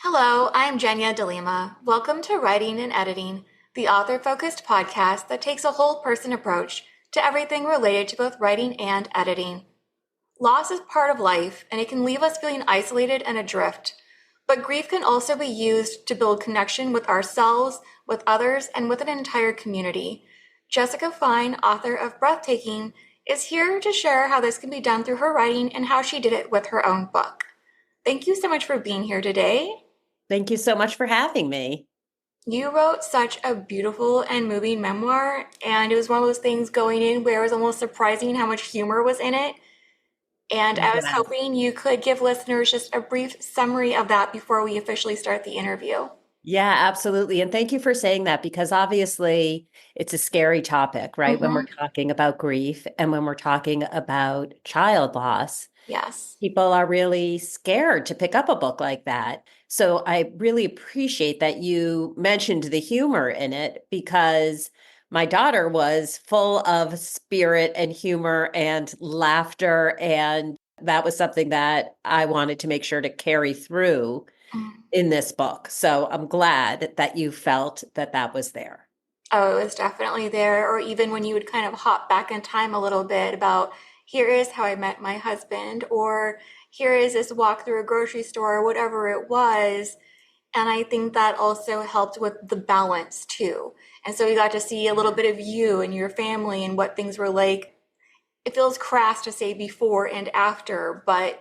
Hello, I'm Jenya DeLima. Welcome to Writing and Editing, the author-focused podcast that takes a whole-person approach to everything related to both writing and editing. Loss is part of life, and it can leave us feeling isolated and adrift. But grief can also be used to build connection with ourselves, with others, and with an entire community. Jessica Fein, author of Breathtaking, is here to share how this can be done through her writing and how she did it with her own book. Thank you so much for being here today. Thank you so much for having me. You wrote such a beautiful and moving memoir, and it was one of those things going in where it was almost surprising how much humor was in it. And I was Yes. hoping you could give listeners just a brief summary of that before we officially start the interview. Yeah, absolutely. And thank you for saying that because obviously it's a scary topic, right? When we're Hmm. talking about grief and when we're talking about child loss, Yes. people are really scared to pick up a book like that. So I really appreciate that you mentioned the humor in it because my daughter was full of spirit and humor and laughter. And that was something that I wanted to make sure to carry through Mm. in this book. So I'm glad that you felt that that was there. Oh, it was definitely there. Or even when you would kind of hop back in time a little bit about here is how I met my husband, or here is this walk through a grocery store, whatever it was. And I think that also helped with the balance too. And so you got to see a little bit of you and your family and what things were like. It feels crass to say before and after, but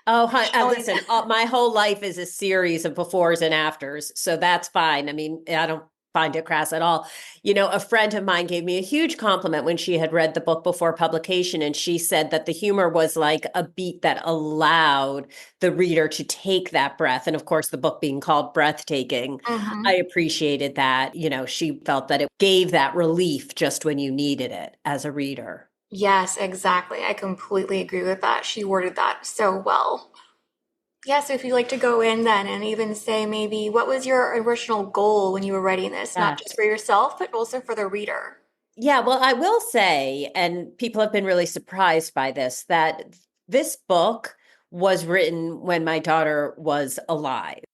Oh, showing listen, my whole life is a series of befores and afters. So that's fine. I mean, I don't find it crass at all. You know, a friend of mine gave me a huge compliment when she had read the book before publication. And she said that the humor was like a beat that allowed the reader to take that breath. And of course, the book being called Breathtaking, I Mhm. appreciated that. You know, she felt that it gave that relief just when you needed it as a reader. Yes, exactly. I completely agree with that. She worded that so well. Yeah, so if you'd like to go in then and even say maybe what was your original goal when you were writing this, not just Yes. for yourself, but also for the reader? Yeah, well, I will say, and people have been really surprised by this, that this book was written when my daughter was alive.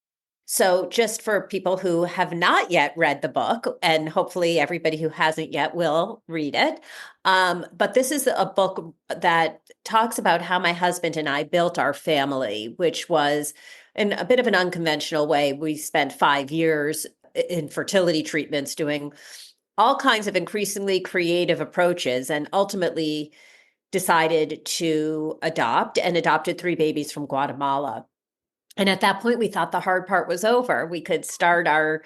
So, just for people who have not yet read the book, and hopefully everybody who hasn't yet will read it. But this is a book that talks about how my husband and I built our family, which was in a bit of an unconventional way. We spent 5 years in fertility treatments doing all kinds of increasingly creative approaches and ultimately decided to adopt and adopted three babies from Guatemala. And at that point, we thought the hard part was over. We could start our,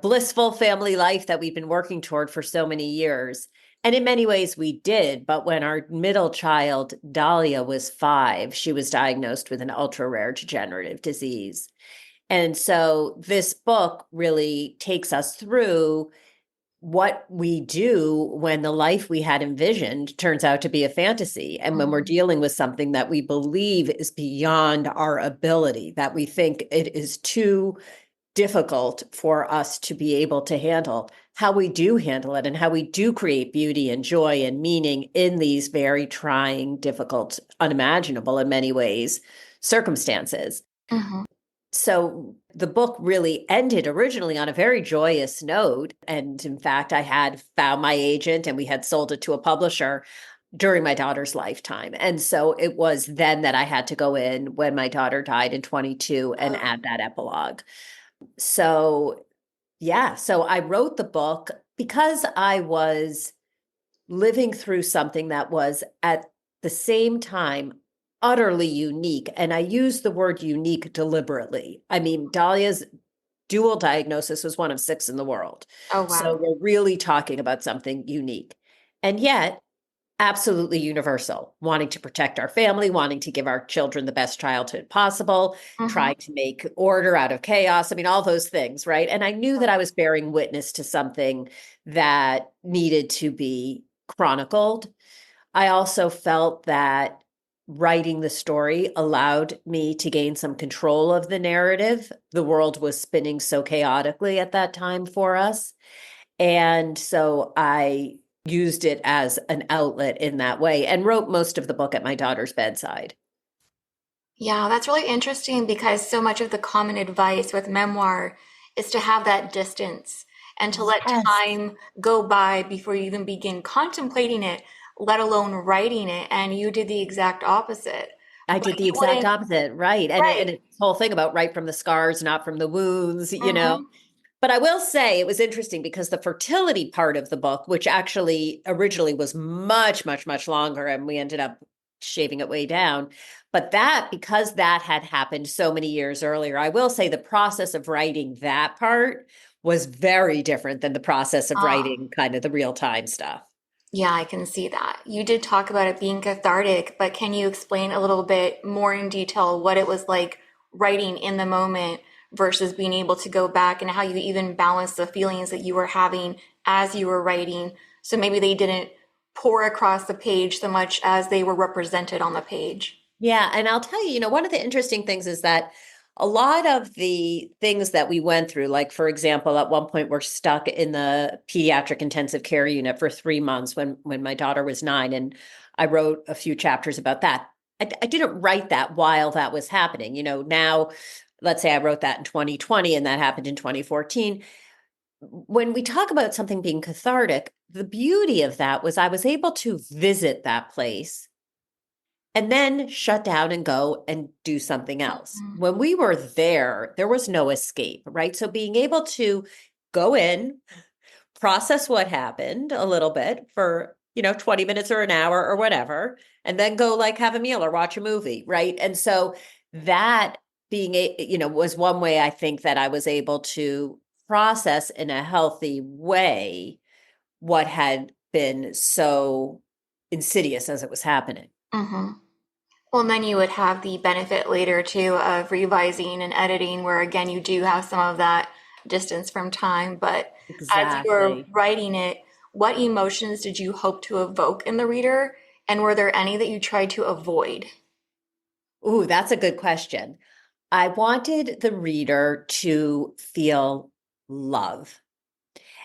blissful family life that we've been working toward for so many years. And in many ways, we did. But when our middle child, Dahlia, was 5, she was diagnosed with an ultra rare degenerative disease. And so this book really takes us through what we do when the life we had envisioned turns out to be a fantasy. And when we're Mhm. dealing with something that we believe is beyond our ability, that we think it is too difficult for us to be able to handle, how we do handle it and how we do create beauty and joy and meaning in these very trying, difficult, unimaginable in many ways circumstances. Mhm. So the book really ended originally on a very joyous note. And in fact, I had found my agent and we had sold it to a publisher during my daughter's lifetime. And so it was then that I had to go in when my daughter died in 22 and Oh. add that epilogue. So, yeah, so I wrote the book because I was living through something that was at the same time utterly unique. And I use the word unique deliberately. I mean, Dahlia's dual diagnosis was one of 6 in the world. Oh, So wow. we're really talking about something unique. And yet, absolutely universal, wanting to protect our family, wanting to give our children the best childhood possible, Mhm. trying to make order out of chaos. I mean, all those things, right? And I knew that I was bearing witness to something that needed to be chronicled. I also felt that writing the story allowed me to gain some control of the narrative. The world was spinning so chaotically at that time for us. And so I used it as an outlet in that way and wrote most of the book at my daughter's bedside. Yeah, that's really interesting because so much of the common advice with memoir is to have that distance and to let Yes. time go by before you even begin contemplating it, let alone writing it. And you did the exact opposite. I But did the you exact wouldn't, opposite, right? And right. it's the whole thing about write from the scars, not from the wounds, you know. Hmm. But I will say it was interesting because the fertility part of the book, which actually originally was much, much, much longer, and we ended up shaving it way down. But that, because that had happened so many years earlier, I will say the process of writing that part was very different than the process of writing kind of the real time stuff. Yeah, I can see that. You did talk about it being cathartic, but can you explain a little bit more in detail what it was like writing in the moment versus being able to go back and how you even balance the feelings that you were having as you were writing? So maybe they didn't pour across the page so much as they were represented on the page. Yeah, and I'll tell you, one of the interesting things is that a lot of the things that we went through, like for example, at one point we're stuck in the pediatric intensive care unit for 3 months when my daughter was 9, and I wrote a few chapters about that. I didn't write that while that was happening. Now, let's say I wrote that in 2020 and that happened in 2014. When we talk about something being cathartic, the beauty of that was I was able to visit that place and then shut down and go and do something else. Mhm. When we were there was no escape, right? So being able to go in, process what happened a little bit for, 20 minutes or an hour or whatever, and then go like have a meal or watch a movie, right? And so that was one way I think that I was able to process in a healthy way what had been so insidious as it was happening. Mhm. Well, and then you would have the benefit later too of revising and editing, where again, you do have some of that distance from time. But as you were Exactly. writing it, what emotions did you hope to evoke in the reader? And were there any that you tried to avoid? Ooh, that's a good question. I wanted the reader to feel love.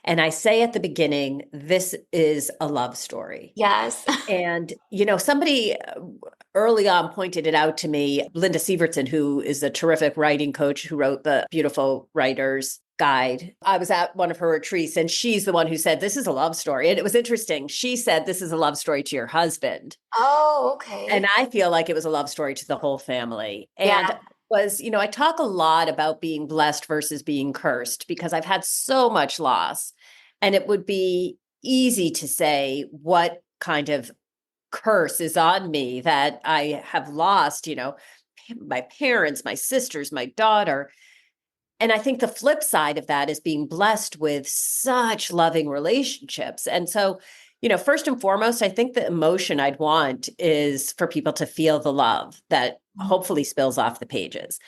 And I say at the beginning, this is a love story. Yes. And, somebody early on pointed it out to me, Linda Sievertson, who is a terrific writing coach who wrote the Beautiful Writer's Guide. I was at one of her retreats and she's the one who said, this is a love story. And it was interesting. She said, this is a love story to your husband. Oh, And okay. I feel like it was a love story to the whole family. And Yeah. I talk a lot about being blessed versus being cursed because I've had so much loss. And it would be easy to say what kind of curse is on me that I have lost, my parents, my sisters, my daughter. And I think the flip side of that is being blessed with such loving relationships. And so, first and foremost, I think the emotion I'd want is for people to feel the love that hopefully spills off the pages.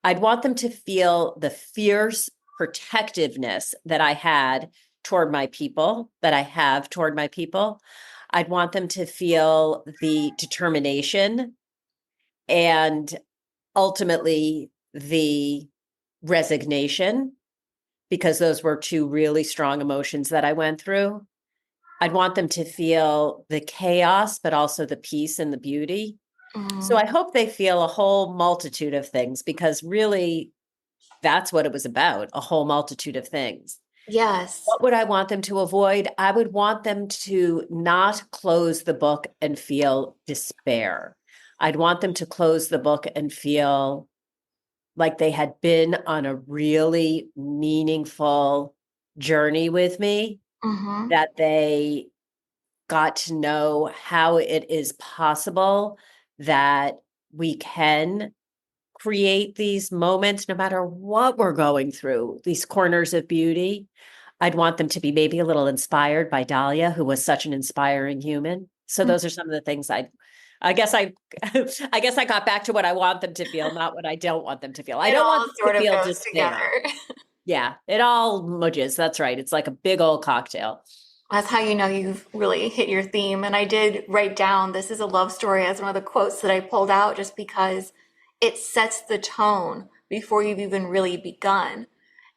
I'd want them to feel the fierce protectiveness that I had toward my people, that I have toward my people. I'd want them to feel the determination and ultimately the resignation, because those were two really strong emotions that I went through. I'd want them to feel the chaos, but also the peace and the beauty. So Mhm. I hope they feel a whole multitude of things because really that's what it was about, a whole multitude of things. Yes. What would I want them to avoid? I would want them to not close the book and feel despair. I'd want them to close the book and feel like they had been on a really meaningful journey with me, Hmm. that they got to know how it is possible that we can create these moments, no matter what we're going through, these corners of beauty. I'd want them to be maybe a little inspired by Dahlia, who was such an inspiring human. So those are some of the things I guess I, I guess I got back to what I want them to feel, not what I don't want them to feel. I It don't want all them sort to of feel goes together. despair. Yeah, it all mudges. That's right. It's like a big old cocktail. That's how you know you've really hit your theme. And I did write down this is a love story as one of the quotes that I pulled out just because it sets the tone before you've even really begun.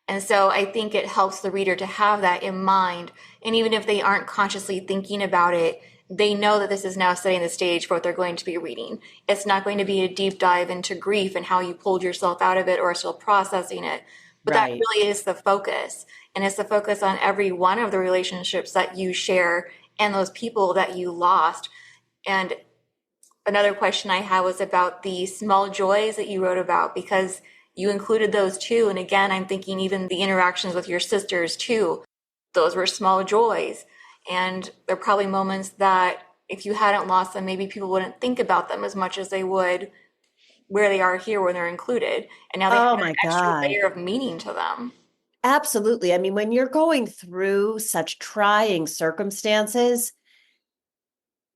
And so I think it helps the reader to have that in mind. And even if they aren't consciously thinking about it, they know that this is now setting the stage for what they're going to be reading. It's not going to be a deep dive into grief and how you pulled yourself out of it or are still processing it. But that Right. really is the focus. And it's the focus on every one of the relationships that you share and those people that you lost. And another question I had was about the small joys that you wrote about, because you included those too. And again, I'm thinking even the interactions with your sisters too, those were small joys. And they're probably moments that if you hadn't lost them, maybe people wouldn't think about them as much as they would where they are here when they're included. And now they have Oh an my extra God. layer of meaning to them. Absolutely. I mean, when you're going through such trying circumstances,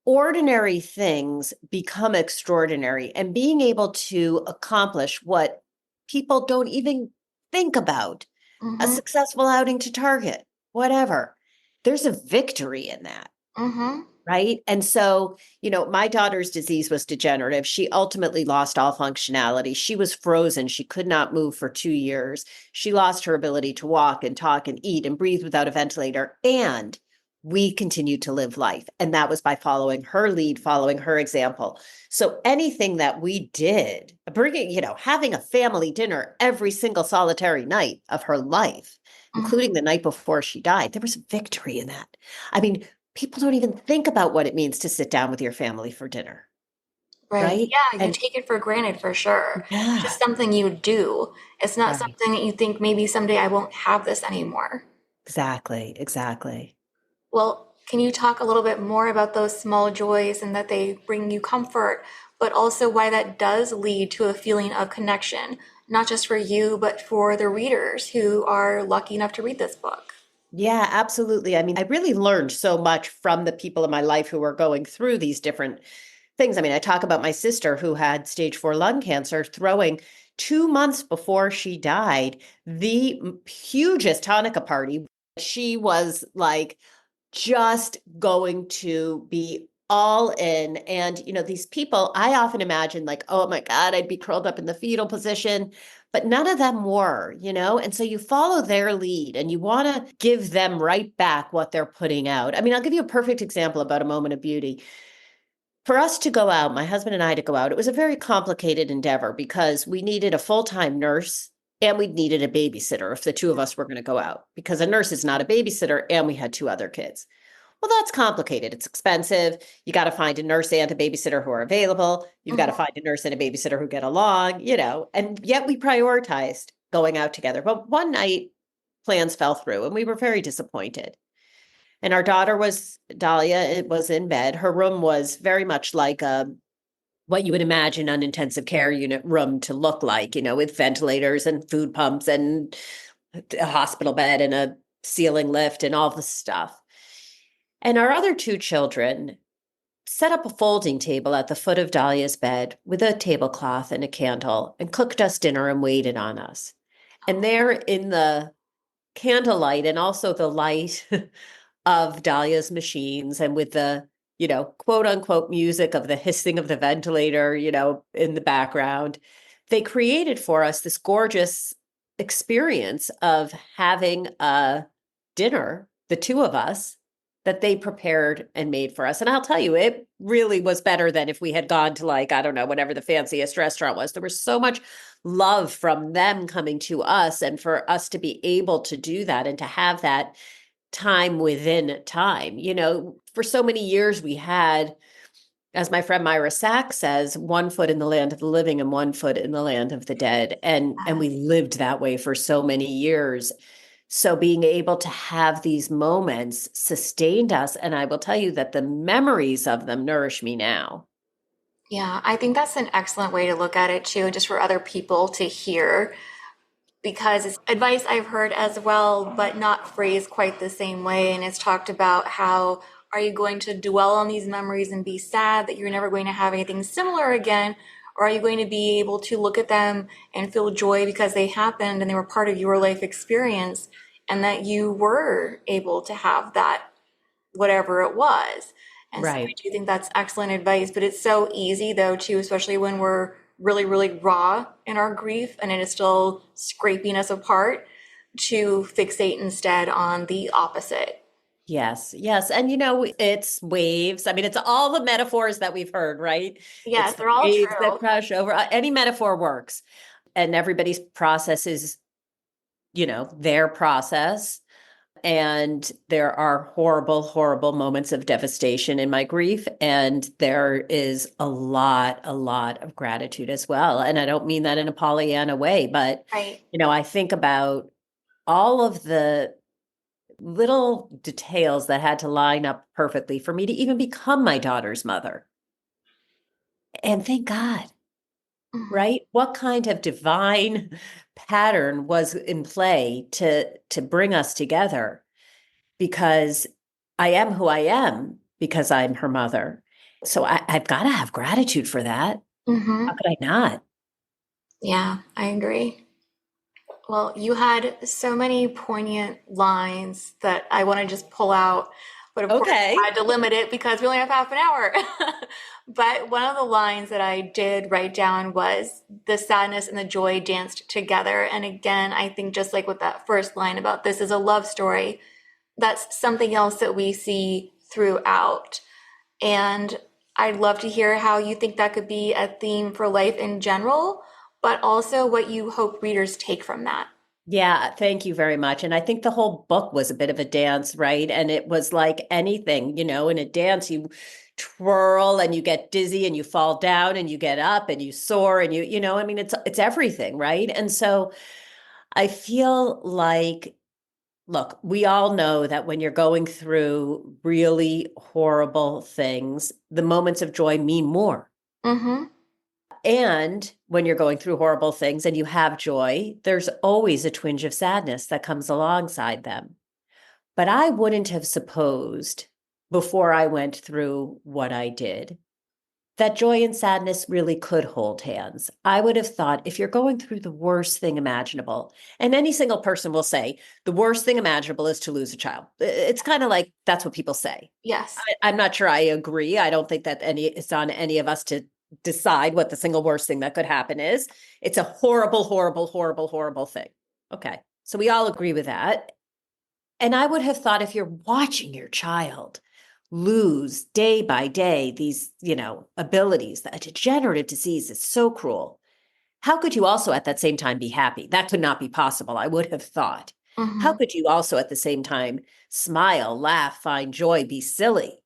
ordinary things become extraordinary, and being able to accomplish what people don't even think about, a Mm-hmm. successful outing to Target, whatever, there's a victory in that. Mm-hmm. Right. And so, my daughter's disease was degenerative. She ultimately lost all functionality. She was frozen. She could not move for 2 years. She lost her ability to walk and talk and eat and breathe without a ventilator. And we continued to live life. And that was by following her lead, following her example. So anything that we did, having a family dinner every single solitary night of her life, Mm-hmm. including the night before she died, there was victory in that. I mean, people don't even think about what it means to sit down with your family for dinner, Right. right? Yeah, you And take it for granted for sure. It's yeah, just something you do. It's not right. something that you think maybe someday I won't have this anymore. Exactly, exactly. Well, can you talk a little bit more about those small joys and that they bring you comfort, but also why that does lead to a feeling of connection, not just for you, but for the readers who are lucky enough to read this book? Yeah, absolutely. I mean, I really learned so much from the people in my life who were going through these different things. I mean, I talk about my sister who had stage 4 lung cancer, throwing 2 months before she died the hugest Hanukkah party. She was like just going to be all in. And, these people, I often imagine like, oh my God, I'd be curled up in the fetal position, but none of them were. And so you follow their lead and you want to give them right back what they're putting out. I mean, I'll give you a perfect example about a moment of beauty. For us to go out, my husband and I to go out, it was a very complicated endeavor because we needed a full-time nurse and we needed a babysitter if the two of us were going to go out, because a nurse is not a babysitter and we had 2 other kids. Well, that's complicated. It's expensive. You got to find a nurse and a babysitter who are available. You've got to Mhm. find a nurse and a babysitter who get along, and yet we prioritized going out together. But one night, plans fell through and we were very disappointed. And our daughter Dahlia, it was in bed. Her room was very much like what you would imagine an intensive care unit room to look like, with ventilators and food pumps and a hospital bed and a ceiling lift and all the stuff. And our other 2 children set up a folding table at the foot of Dahlia's bed with a tablecloth and a candle and cooked us dinner and waited on us. And there in the candlelight and also the light of Dahlia's machines and with the quote unquote music of the hissing of the ventilator, in the background, they created for us this gorgeous experience of having a dinner, the two of us, that they prepared and made for us. And I'll tell you, it really was better than if we had gone to, like, I don't know, whatever the fanciest restaurant was. There was so much love from them coming to us, and for us to be able to do that and to have that time within time. For so many years we had, as my friend Myra Sack says, one foot in the land of the living and one foot in the land of the dead. And we lived that way for so many years. So being able to have these moments sustained us. And I will tell you that the memories of them nourish me now. Yeah, I think that's an excellent way to look at it too, and just for other people to hear, because it's advice I've heard as well, but not phrased quite the same way. And it's talked about how are you going to dwell on these memories and be sad that you're never going to have anything similar again? Or are you going to be able to look at them and feel joy because they happened and they were part of your life experience and that you were able to have that, whatever it was? And so I Right. do think that's excellent advice, but it's so easy though too, especially when we're really, really raw in our grief and it is still scraping us apart, to fixate instead on the opposite. Yes, yes. And it's waves. I mean, it's all the metaphors that we've heard, right? It's Yes, the they're all waves that true. crash over. Any metaphor works. And everybody's process is, their process. And there are horrible, horrible moments of devastation in my grief. And there is a lot of gratitude as well. And I don't mean that in a Pollyanna way, but, Right. I think about all of the little details that had to line up perfectly for me to even become my daughter's mother. And thank God, Mhm. right? What kind of divine pattern was in play to bring us together? Because I am who I am because I'm her mother. So I've got to have gratitude for that. How Mhm. could I not? Yeah, I agree. Well, you had so many poignant lines that I want to just pull out, but of course I Okay. had to limit it because we only have half an hour. But one of the lines that I did write down was the sadness and the joy danced together. And again, I think just like with that first line about this is a love story, that's something else that we see throughout. And I'd love to hear how you think that could be a theme for life in general, but also what you hope readers take from that. Yeah, thank you very much. And I think the whole book was a bit of a dance, right? And it was like anything, in a dance, you twirl and you get dizzy and you fall down and you get up and you soar and I mean, it's everything, right? And so I feel like, look, we all know that when you're going through really horrible things, the moments of joy mean more. Mm-hmm. And when you're going through horrible things and you have joy, there's always a twinge of sadness that comes alongside them. But I wouldn't have supposed before I went through what I did that joy and sadness really could hold hands. I would have thought if you're going through the worst thing imaginable, and any single person will say the worst thing imaginable is to lose a child. It's kind of like that's what people say. Yes. I'm not sure I agree. I don't think that it's on any of us to decide what the single worst thing that could happen is. It's a horrible, horrible, horrible, horrible thing. Okay. So we all agree with that. And I would have thought if you're watching your child lose day by day these, abilities, that a degenerative disease is so cruel. How could you also at that same time be happy? That could not be possible, I would have thought. How Mm-hmm. could you also at the same time smile, laugh, find joy, be silly?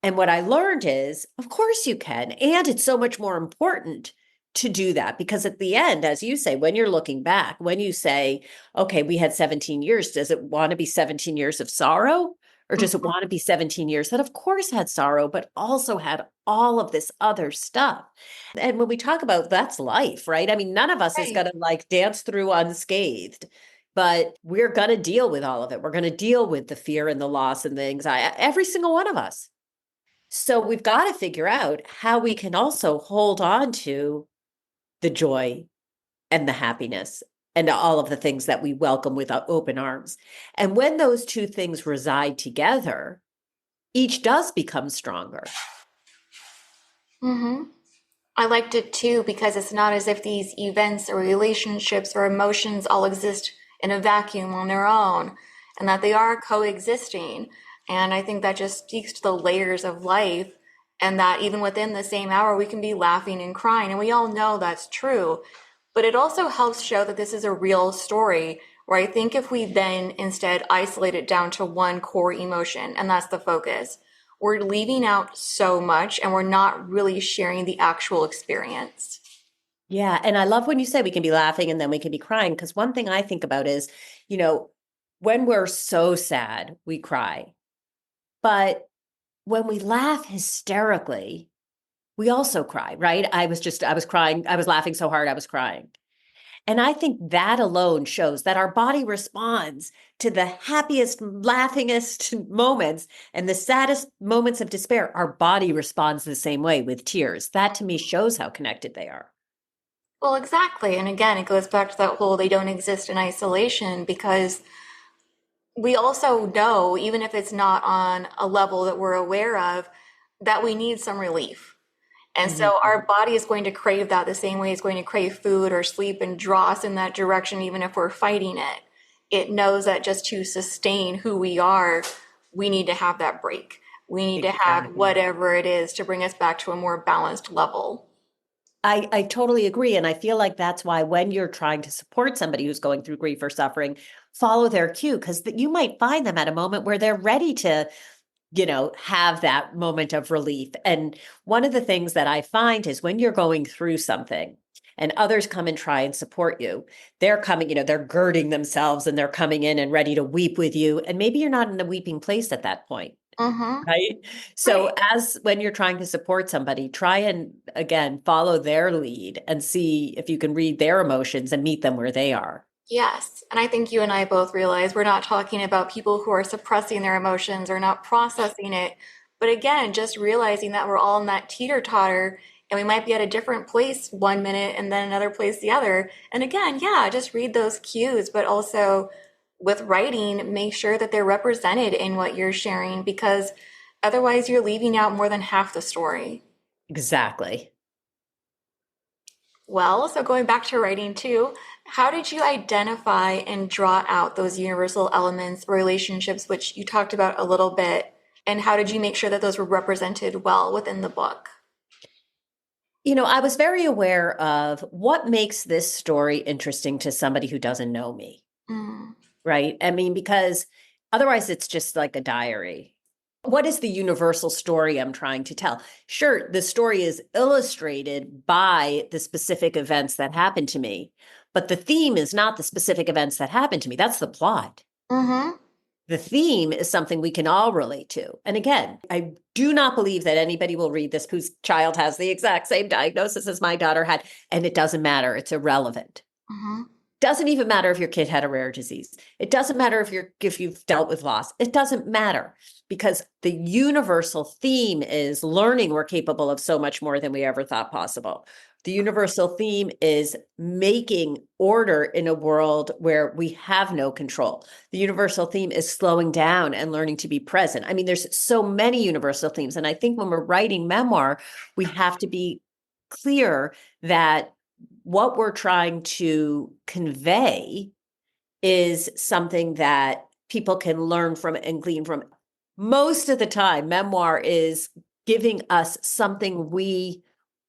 And what I learned is, of course you can. And it's so much more important to do that because at the end, as you say, when you're looking back, when you say, okay, we had 17 years, does it want to be 17 years of sorrow? Or does it want to be 17 years that, of course, had sorrow, but also had all of this other stuff? And when we talk about that's life, right? I mean, none of us is Right. going to like dance through unscathed, but we're going to deal with all of it. We're going to deal with the fear and the loss and the anxiety, every single one of us. So we've got to figure out how we can also hold on to the joy and the happiness and all of the things that we welcome with open arms. And when those two things reside together, each does become stronger. Mm-hmm. I liked it too because it's not as if these events or relationships or emotions all exist in a vacuum on their own and that they are coexisting. And I think that just speaks to the layers of life and that even within the same hour, we can be laughing and crying. And we all know that's true. But it also helps show that this is a real story where I think if we then instead isolate it down to one core emotion, and that's the focus, we're leaving out so much and we're not really sharing the actual experience. Yeah. And I love when you say we can be laughing and then we can be crying, because one thing I think about is, you know, when we're so sad, we cry. But when we laugh hysterically, we also cry, right? I was crying. I was laughing so hard, I was crying. And I think that alone shows that our body responds to the happiest, laughingest moments and the saddest moments of despair. Our body responds the same way with tears. That to me shows how connected they are. Well, exactly. And again, it goes back to that whole they don't exist in isolation because we also know, even if it's not on a level that we're aware of, that we need some relief. And so Mhm. our body is going to crave that the same way it's going to crave food or sleep and draw us in that direction, even if we're fighting it. it knows that just to sustain who we are, we need to have that break. We need to have Exactly. whatever it is to bring us back to a more balanced level. I totally agree. And I feel like that's why when you're trying to support somebody who's going through grief or suffering, follow their cue because you might find them at a moment where they're ready to, have that moment of relief. And one of the things that I find is when you're going through something and others come and try and support you, they're coming, they're girding themselves and they're coming in and ready to weep with you. And maybe you're not in the weeping place at that point. Mm-hmm. Right. Right. So as when you're trying to support somebody, try and again follow their lead and see if you can read their emotions and meet them where they are. Yes. And I think you and I both realize we're not talking about people who are suppressing their emotions or not processing it. But again, just realizing that we're all in that teeter-totter and we might be at a different place one minute and then another place the other. And again, yeah, just read those cues, but also with writing, make sure that they're represented in what you're sharing because otherwise you're leaving out more than half the story. Exactly. Well, so going back to writing too, how did you identify and draw out those universal elements, relationships, which you talked about a little bit, and how did you make sure that those were represented well within the book? I was very aware of what makes this story interesting to somebody who doesn't know me. Mm, Right. I mean, because otherwise it's just like a diary. What is the universal story I'm trying to tell? Sure, the story is illustrated by the specific events that happened to me, but the theme is not the specific events that happened to me. That's the plot. mm-hmm. The theme is something we can all relate to. And again, I do not believe that anybody will read this whose child has the exact same diagnosis as my daughter had, and it doesn't matter. It's irrelevant. Mm-hmm. Doesn't even matter if your kid had a rare disease. It doesn't matter if you've dealt with loss. It doesn't matter because the universal theme is learning we're capable of so much more than we ever thought possible. The universal theme is making order in a world where we have no control. The universal theme is slowing down and learning to be present. I mean, there's so many universal themes. And I think when we're writing memoir, we have to be clear that what we're trying to convey is something that people can learn from and glean from. Most of the time, memoir is giving us something we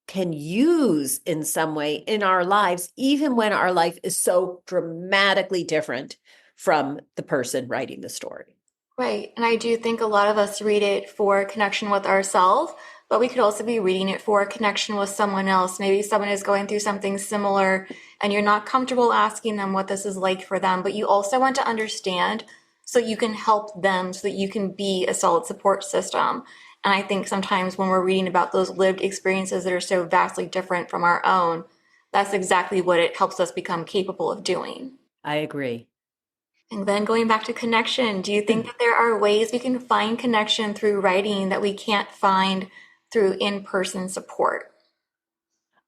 can use in some way in our lives, even when our life is so dramatically different from the person writing the story. Right. And I do think a lot of us read it for connection with ourselves, but we could also be reading it for a connection with someone else. Maybe someone is going through something similar and you're not comfortable asking them what this is like for them, but you also want to understand so you can help them so that you can be a solid support system. And I think sometimes when we're reading about those lived experiences that are so vastly different from our own, that's exactly what it helps us become capable of doing. I agree. And then going back to connection, do you think that there are ways we can find connection through writing that we can't find through in-person support?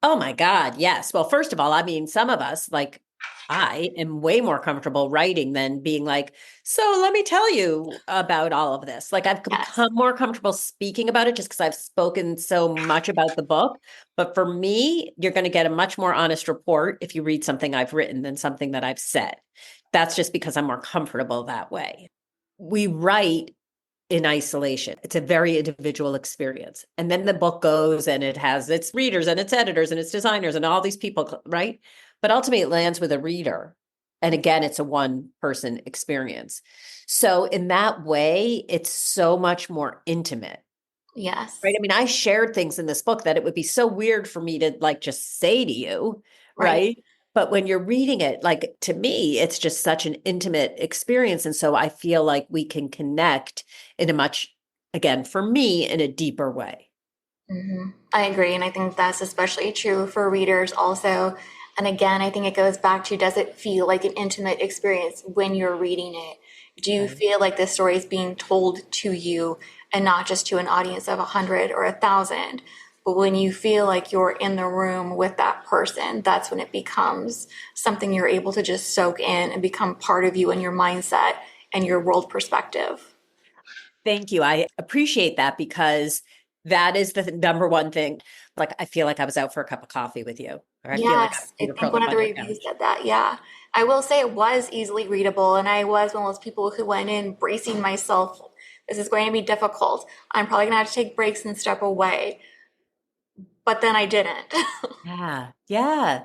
Oh my God, yes. Well, first of all, I mean, some of us, like I am way more comfortable writing than being like, so let me tell you about all of this. Like I've Yes. become more comfortable speaking about it just because I've spoken so much about the book. But for me, you're going to get a much more honest report if you read something I've written than something that I've said. That's just because I'm more comfortable that way. We write in isolation. It's a very individual experience. And then the book goes and it has its readers and its editors and its designers and all these people, right? But ultimately it lands with a reader. And again, it's a one person experience. So in that way, it's so much more intimate. Right. Yes. I mean, I shared things in this book that it would be so weird for me to like just say to you, Right. right? But when you're reading it, like to me, it's just such an intimate experience. And so I feel like we can connect in a much, again, for me, in a deeper way. I agree. And I think that's especially true for readers also. And again, I think it goes back to, does it feel like an intimate experience when you're reading it? Do you Right. feel like this story is being told to you and not just to an audience of 100 or 1,000? But when you feel like you're in the room with that person, that's when it becomes something you're able to just soak in and become part of you and your mindset and your world perspective. Thank you. I appreciate that because that is the number one thing. Like, I feel like I was out for a cup of coffee with you, or I feel like I was Yes, I being think curled one up of the on your reviews couch. said that. Yeah. I will say it was easily readable, and I was one of those people who went in bracing myself. This is going to be difficult. I'm probably going to have to take breaks and step away. But then I didn't. Yeah. Yeah.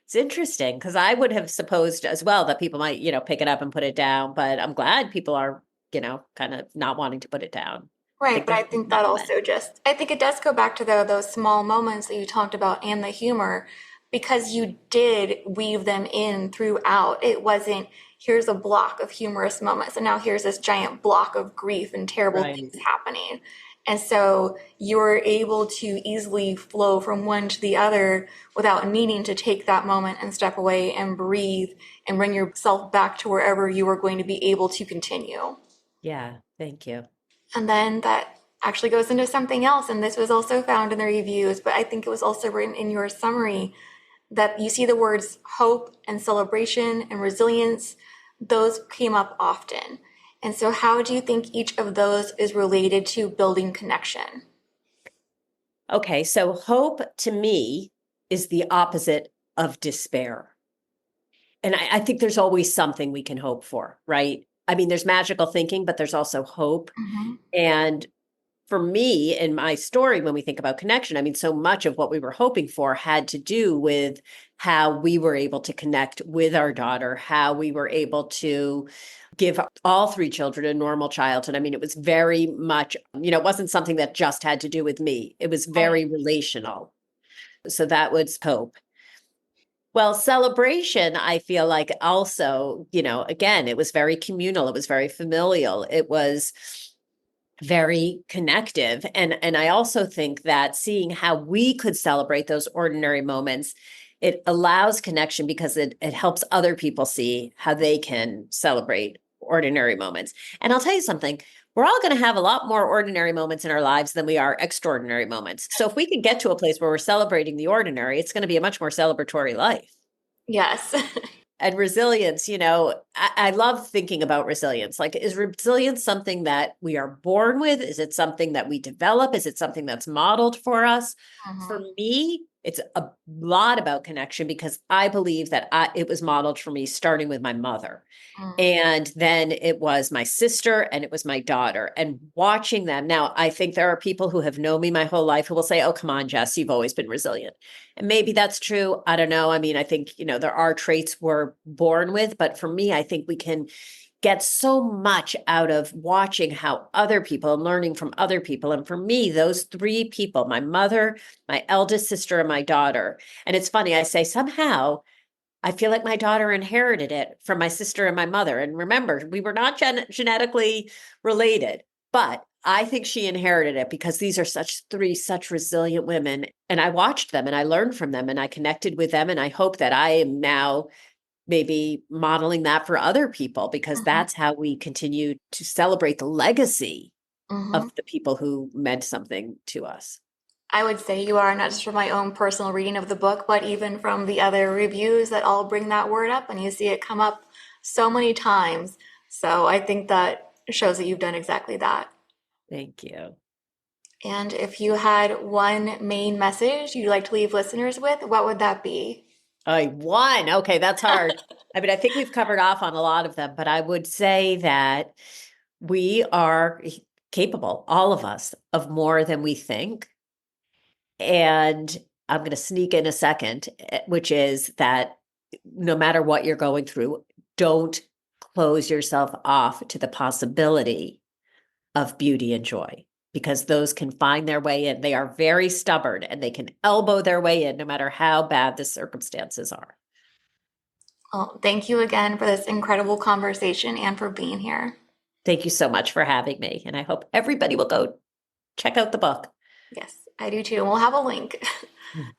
It's interesting because I would have supposed as well that people might, pick it up and put it down, but I'm glad people are, kind of not wanting to put it down. I Right, think but there's I a think that moment. also just, I think it does go back to those small moments that you talked about and the humor, because you did weave them in throughout. It wasn't, here's a block of humorous moments, and now here's this giant block of grief and terrible Right. things happening. And so you were able to easily flow from one to the other without needing to take that moment and step away and breathe and bring yourself back to wherever you were going to be able to continue. Yeah. Thank you. And then that actually goes into something else. And this was also found in the reviews, but I think it was also written in your summary that you see the words hope and celebration and resilience. Those came up often. And so, how do you think each of those is related to building connection? Okay. So hope to me is the opposite of despair. And I think there's always something we can hope for, right? I mean, there's magical thinking, but there's also hope. Mm-hmm. And for me in my story, when we think about connection, I mean, so much of what we were hoping for had to do with how we were able to connect with our daughter, how we were able to give all three children a normal childhood. I mean, it was very much, it wasn't something that just had to do with me, it was Right. very relational. So that was hope. Well, celebration, I feel like also, again, it was very communal, it was very familial, it was very connective. And I also think that seeing how we could celebrate those ordinary moments, it allows connection because it helps other people see how they can celebrate ordinary moments. And I'll tell you something, we're all going to have a lot more ordinary moments in our lives than we are extraordinary moments. So if we can get to a place where we're celebrating the ordinary, it's going to be a much more celebratory life. Yes. And resilience, I love thinking about resilience. Like, is resilience something that we are born with? Is it something that we develop? Is it something that's modeled for us? For Mm-hmm. me, it's a lot about connection because I believe that it was modeled for me starting with my mother. And then it was my sister and it was my daughter. And watching them now, I think there are people who have known me my whole life who will say, oh, come on, Jess, you've always been resilient. And maybe that's true. I don't know. I mean, I think, there are traits we're born with. But for me, I think we can get so much out of watching how other people and learning from other people. And for me, those three people, my mother, my eldest sister, and my daughter. And it's funny, I say somehow, I feel like my daughter inherited it from my sister and my mother. And remember, we were not genetically related, but I think she inherited it because these are such resilient women. And I watched them and I learned from them and I connected with them. And I hope that I am now maybe modeling that for other people because Mm-hmm. that's how we continue to celebrate the legacy Mm-hmm. of the people who meant something to us. I would say you are, not just from my own personal reading of the book, but even from the other reviews that all bring that word up, and you see it come up so many times. So I think that shows that you've done exactly that. Thank you. And if you had one main message you'd like to leave listeners with, what would that be? I won. Okay, that's hard. I mean, I think we've covered off on a lot of them, but I would say that we are capable, all of us, of more than we think. And I'm going to sneak in a second, which is that no matter what you're going through, don't close yourself off to the possibility of beauty and joy because those can find their way in. They are very stubborn and they can elbow their way in no matter how bad the circumstances are. Well, thank you again for this incredible conversation and for being here. Thank you so much for having me. And I hope everybody will go check out the book. Yes, I do too. And we'll have a link.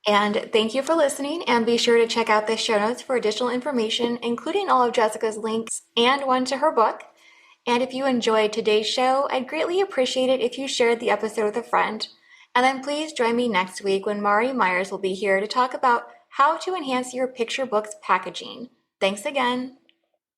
And thank you for listening. And be sure to check out the show notes for additional information, including all of Jessica's links and one to her book. And if you enjoyed today's show, I'd greatly appreciate it if you shared the episode with a friend. And then please join me next week when Mari Myers will be here to talk about how to enhance your picture book's packaging. Thanks again.